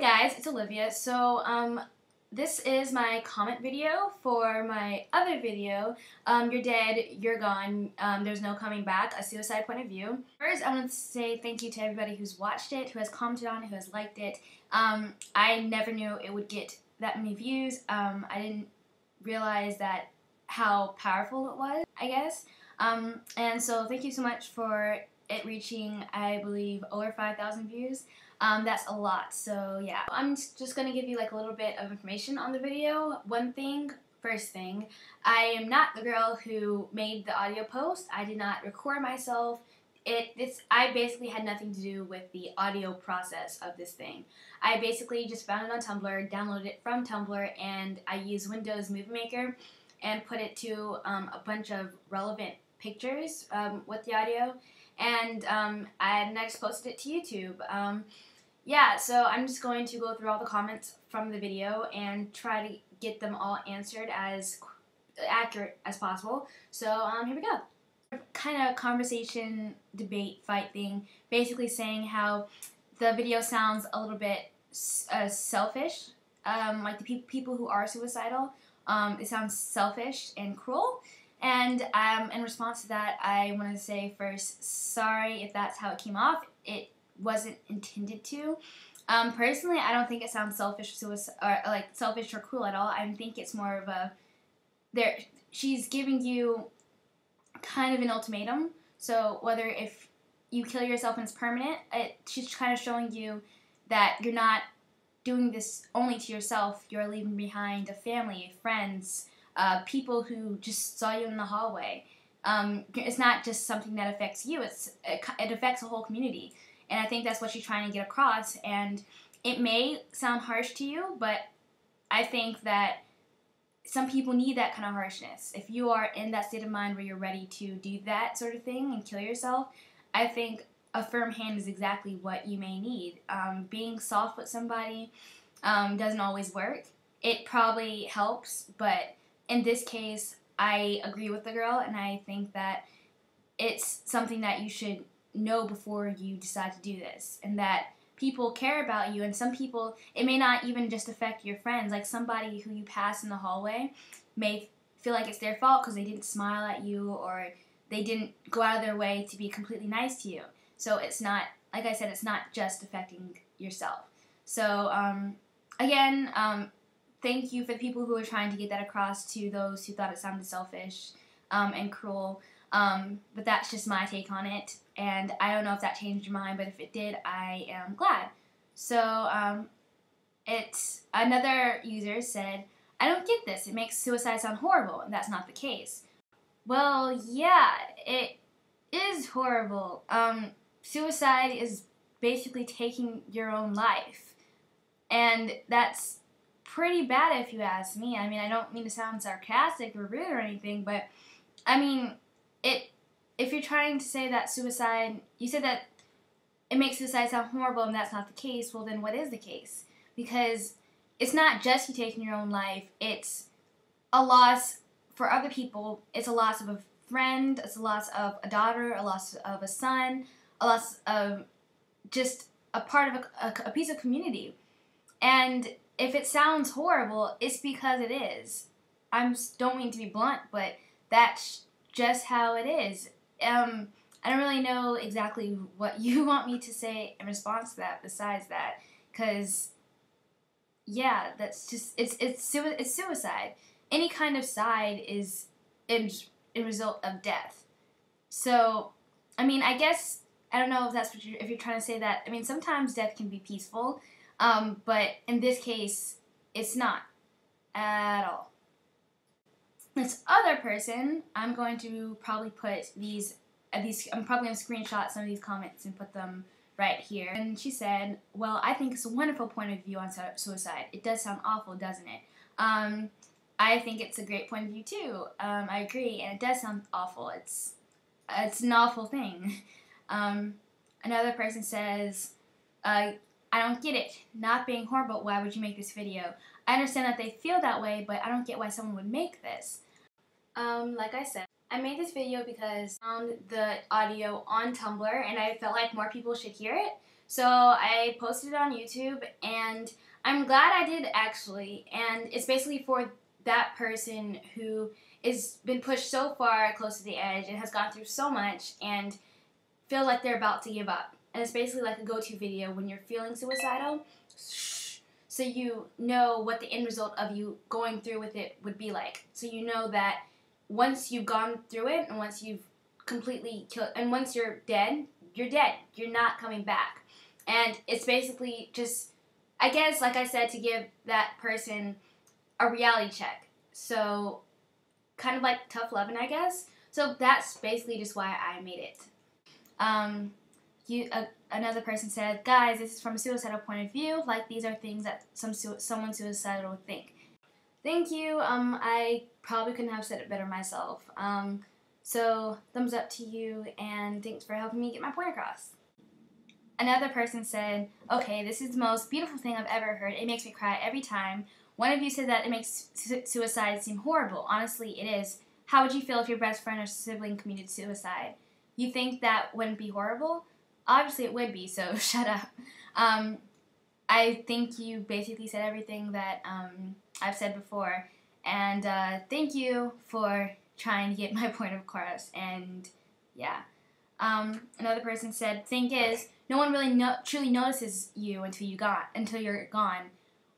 guys, it's Olivia. This is my comment video for my other video, You're Dead, You're Gone, There's No Coming Back, a suicide point of view. First, I want to say thank you to everybody who's watched it, who has commented on it, who has liked it. I never knew it would get that many views. I didn't realize that how powerful it was, I guess. And so thank you so much for it reaching, I believe, over 5,000 views. That's a lot, so yeah. I'm just gonna give you like a little bit of information on the video. First thing, I am not the girl who made the audio post. I did not record myself. I basically had nothing to do with the audio process of this thing. I basically just found it on Tumblr, downloaded it from Tumblr, and I used Windows Movie Maker and put it to a bunch of relevant pictures with the audio, and I next posted it to YouTube. Yeah, so I'm just going to go through all the comments from the video and try to get them all answered as accurate as possible. So here we go. Kind of conversation, debate, fight thing, basically saying how the video sounds a little bit selfish, like the people who are suicidal. It sounds selfish and cruel. And in response to that, I want to say first, sorry if that's how it came off. It wasn't intended to. Personally, I don't think it sounds selfish, selfish or cruel at all. I think it's more of a she's giving you kind of an ultimatum. So whether if you kill yourself and it's permanent, she's kind of showing you that you're not doing this only to yourself. You're leaving behind a family, friends, people who just saw you in the hallway. It's not just something that affects you. It affects a whole community. And I think that's what she's trying to get across. And it may sound harsh to you, but I think that some people need that kind of harshness. If you are in that state of mind where you're ready to do that sort of thing and kill yourself, I think a firm hand is exactly what you may need. Being soft with somebody doesn't always work. It probably helps, but in this case, I agree with the girl, and I think that it's something that you should know before you decide to do this, and that people care about you, and some people, it may not even just affect your friends. Like somebody who you pass in the hallway may feel like it's their fault because they didn't smile at you or they didn't go out of their way to be completely nice to you. So it's not, like I said, it's not just affecting yourself. So again, thank you for the people who are trying to get that across to those who thought it sounded selfish and cruel. But that's just my take on it, and I don't know if that changed your mind, but if it did, I am glad. So, another user said, I don't get this, it makes suicide sound horrible, and that's not the case. Well, yeah, it is horrible. Suicide is basically taking your own life, and that's pretty bad if you ask me. I mean, I don't mean to sound sarcastic or rude or anything, but, I mean, if you're trying to say that suicide, you said that it makes suicide sound horrible and that's not the case, well then what is the case? Because it's not just you taking your own life, it's a loss for other people. It's a loss of a friend, it's a loss of a daughter, a loss of a son, a loss of just a part of a piece of community. And if it sounds horrible, it's because it is. I don't mean to be blunt, but that's just how it is. I don't really know exactly what you want me to say in response to that besides that, because yeah, that's just it's suicide. Any kind of side is a result of death. So I mean, I guess I don't know if that's what if you're trying to say that. I mean, sometimes death can be peaceful, but in this case, it's not at all. This other person, I'm going to probably put I'm probably going to screenshot some of these comments and put them right here. And she said, well, I think it's a wonderful point of view on suicide. It does sound awful, doesn't it? I think it's a great point of view too. I agree, and it does sound awful. It's an awful thing. Another person says, I don't get it. Not being horrible, why would you make this video? I understand that they feel that way, but I don't get why someone would make this. Like I said, I made this video because I found the audio on Tumblr and I felt like more people should hear it. So I posted it on YouTube, and I'm glad I did actually. And it's basically for that person who is been pushed so far close to the edge and has gone through so much and feel like they're about to give up. And it's basically like a go-to video when you're feeling suicidal, so you know what the end result of you going through with it would be like. So you know that once you've gone through it and once you've completely killed, and once you're dead, you're dead. You're not coming back. And it's basically just, I guess, like I said, to give that person a reality check. So kind of like tough loving, I guess. So that's basically just why I made it. Another person said, guys, this is from a suicidal point of view. Like, these are things that someone suicidal would think. Thank you. I probably couldn't have said it better myself. So thumbs up to you, and thanks for helping me get my point across. Another person said, okay, this is the most beautiful thing I've ever heard. It makes me cry every time. One of you said that it makes suicide seem horrible. Honestly, it is. How would you feel if your best friend or sibling committed suicide? You think that wouldn't be horrible? Obviously it would be, so shut up. I think you basically said everything that I've said before. And thank you for trying to get my point across. And yeah. Another person said, thing is, no one really truly notices you until you're gone.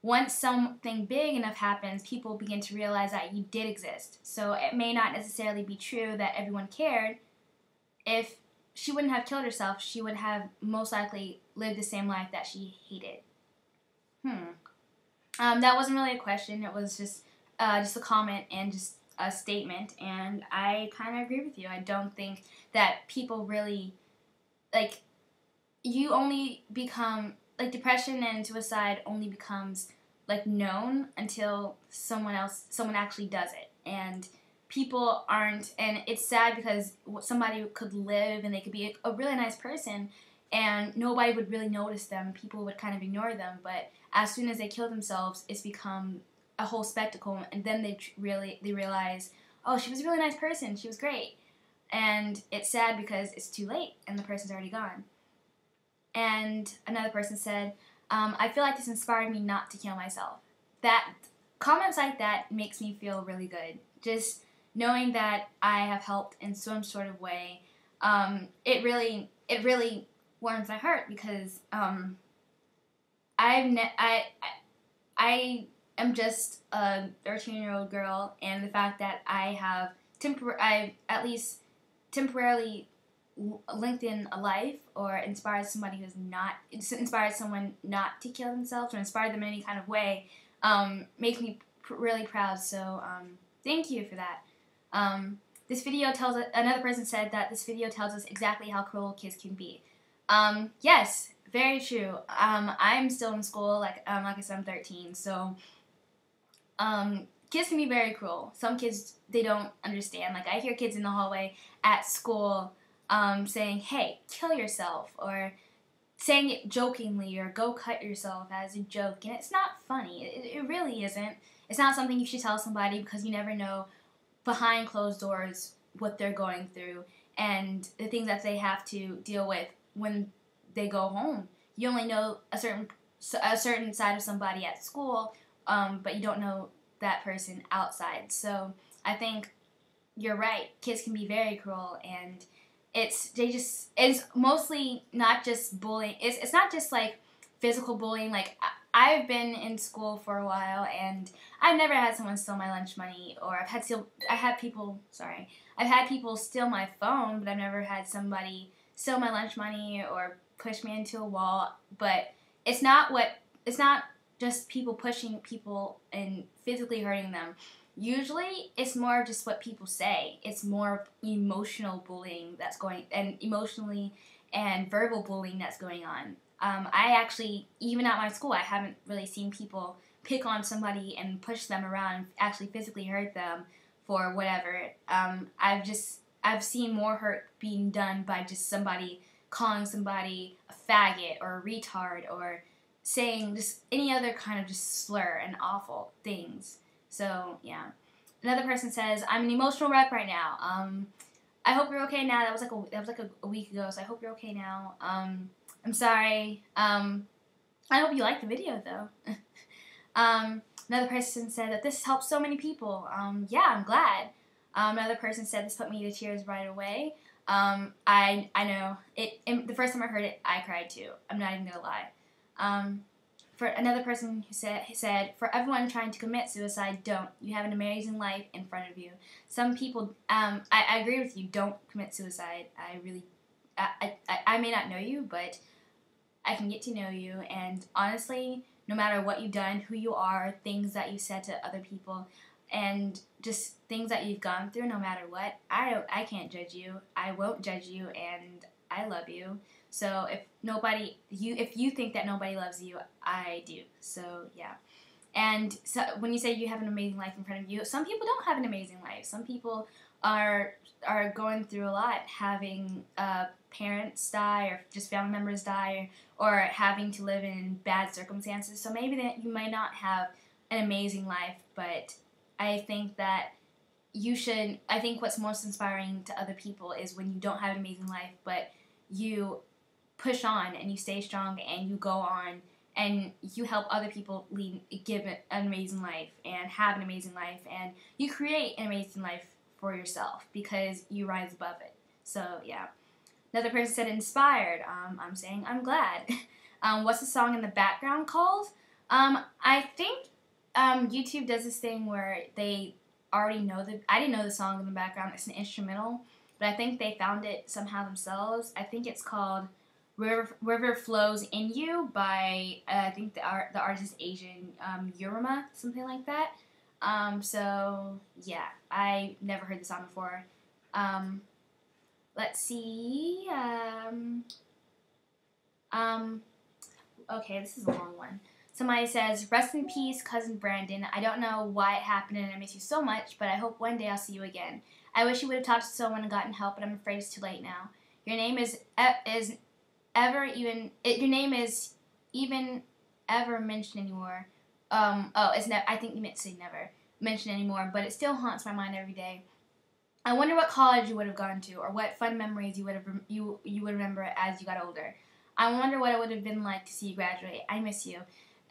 Once something big enough happens, people begin to realize that you did exist. So it may not necessarily be true that everyone cared. If she wouldn't have killed herself, she would have most likely lived the same life that she hated. That wasn't really a question. It was just a comment and just a statement. And I kind of agree with you. I don't think that people really, like, you only become, like, depression and suicide only becomes, like, known until someone actually does it. And people aren't, and it's sad because somebody could live and they could be a really nice person and nobody would really notice them. People would kind of ignore them, but as soon as they kill themselves, it's become a whole spectacle, and then they realize, oh, she was a really nice person, she was great. And it's sad because it's too late and the person's already gone. And another person said, I feel like this inspired me not to kill myself. That comments like that makes me feel really good. Just knowing that I have helped in some sort of way, it really warms my heart because I am just a 13-year-old girl, and the fact that I have at least temporarily lengthen a life or inspired someone not to kill themselves or inspired them in any kind of way makes me really proud. So thank you for that. This video another person said that this video tells us exactly how cruel kids can be. Yes, very true. I'm still in school, like I said, I'm 13, so kids can be very cruel. Some kids, they don't understand. Like, I hear kids in the hallway at school saying, hey, kill yourself, or saying it jokingly, or go cut yourself as a joke, and it's not funny. It really isn't. It's not something you should tell somebody because you never know behind closed doors what they're going through and the things that they have to deal with when they go home. You only know a certain side of somebody at school, but you don't know that person outside. So I think you're right. Kids can be very cruel, and it's mostly not just bullying. It's not just like physical bullying. Like, I've been in school for a while, and I've never had someone steal my lunch money, or I've had people steal my phone, but I've never had somebody steal my lunch money or push me into a wall. But it's not just people pushing people and physically hurting them. Usually, it's more of just what people say. It's more emotional bullying emotionally and verbal bullying that's going on. I actually, even at my school, I haven't really seen people pick on somebody and push them around and actually physically hurt them for whatever. I've seen more hurt being done by just somebody calling somebody a faggot or a retard or saying just any other kind of just slur and awful things. So, yeah. Another person says, I'm an emotional wreck right now. I hope you're okay now. That was like a week ago, so I hope you're okay now. I'm sorry. I hope you liked the video though. Another person said that this helped so many people. Yeah, I'm glad. Another person said this put me to tears right away. I know it. The first time I heard it, I cried too. I'm not even gonna lie. For another person who said, for everyone trying to commit suicide, don't. You have an amazing life in front of you. Some people, I agree with you. Don't commit suicide. I may not know you, but I can get to know you, and honestly, no matter what you've done, who you are, things that you said to other people, and just things that you've gone through, no matter what, I can't judge you. I won't judge you, and I love you. So if you think that nobody loves you, I do. So yeah. And so when you say you have an amazing life in front of you, some people don't have an amazing life. Some people are going through a lot, having parents die or just family members die, or having to live in bad circumstances. So maybe that you might not have an amazing life, but I think that you should. I think what's most inspiring to other people is when you don't have an amazing life, but you push on and you stay strong and you go on and you help other people give an amazing life and have an amazing life, and you create an amazing life for yourself because you rise above it. So yeah. Another person said inspired. I'm saying I'm glad. What's the song in the background called? I think YouTube does this thing where they already know I didn't know the song in the background. It's an instrumental, but I think they found it somehow themselves. I think it's called River Flows in You by I think the artist is Asian, Yurima, something like that. So yeah, I never heard the song before. Let's see. Okay, this is a long one. Somebody says, rest in peace, cousin Brandon. I don't know why it happened and I miss you so much, but I hope one day I'll see you again. I wish you would have talked to someone and gotten help, but I'm afraid it's too late now. Your name is even ever mentioned anymore. I think you meant to say never mentioned anymore, but it still haunts my mind every day. I wonder what college you would have gone to, or what fun memories you would remember as you got older. I wonder what it would have been like to see you graduate. I miss you.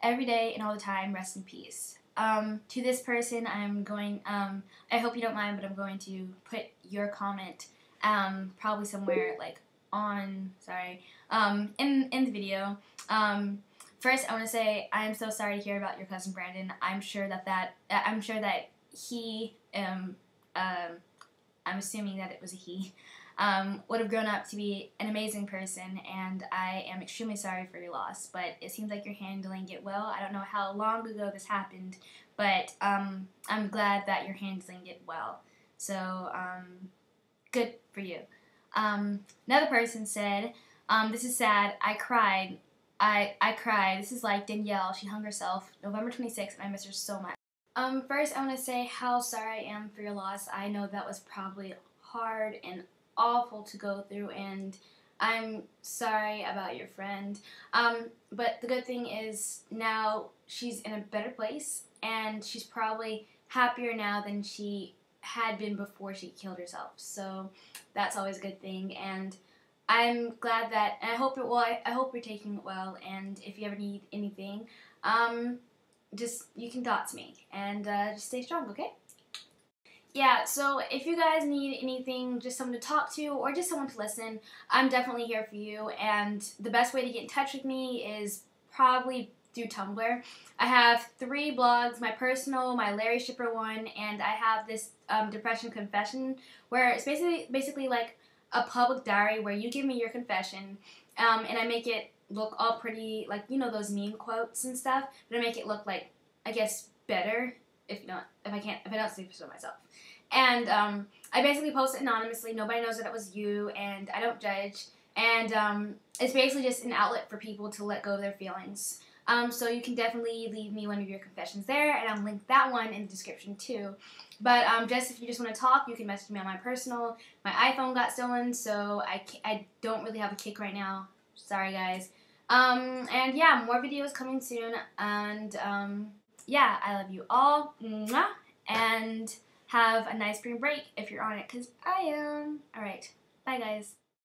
Every day and all the time, rest in peace. To this person, I'm going, I hope you don't mind, but I'm going to put your comment, probably somewhere, like, in the video. First, I want to say I am so sorry to hear about your cousin Brandon. I'm sure that he, I'm assuming that it was a he, would have grown up to be an amazing person, and I am extremely sorry for your loss, but it seems like you're handling it well. I don't know how long ago this happened, but I'm glad that you're handling it well. So, good for you. Another person said, this is sad. I cried. I cried. This is like Danielle. She hung herself November 26th, and I miss her so much. First, I want to say how sorry I am for your loss. I know that was probably hard and awful to go through, and I'm sorry about your friend. But the good thing is now she's in a better place, and she's probably happier now than she had been before she killed herself. So that's always a good thing, and I'm glad that, and I hope you're taking it well, and if you ever need anything, you can dot to me, and just stay strong, okay? Yeah, so if you guys need anything, just someone to talk to, or just someone to listen, I'm definitely here for you, and the best way to get in touch with me is probably through Tumblr. I have 3 blogs, my personal, my Larry Shipper one, and I have this depression confession, where it's basically like a public diary where you give me your confession, and I make it look all pretty, like, you know, those meme quotes and stuff, but I make it look like, I guess, better, if I don't say so myself. And I basically post it anonymously. Nobody knows that it was you, and I don't judge. And it's basically just an outlet for people to let go of their feelings. So you can definitely leave me one of your confessions there, and I'll link that one in the description too. But if you just want to talk, you can message me on my personal. My iPhone got stolen, so I don't really have a kick right now. Sorry, guys. And yeah, more videos coming soon. And yeah, I love you all. Mwah! And have a nice spring break if you're on it, because I am. Alright, bye guys.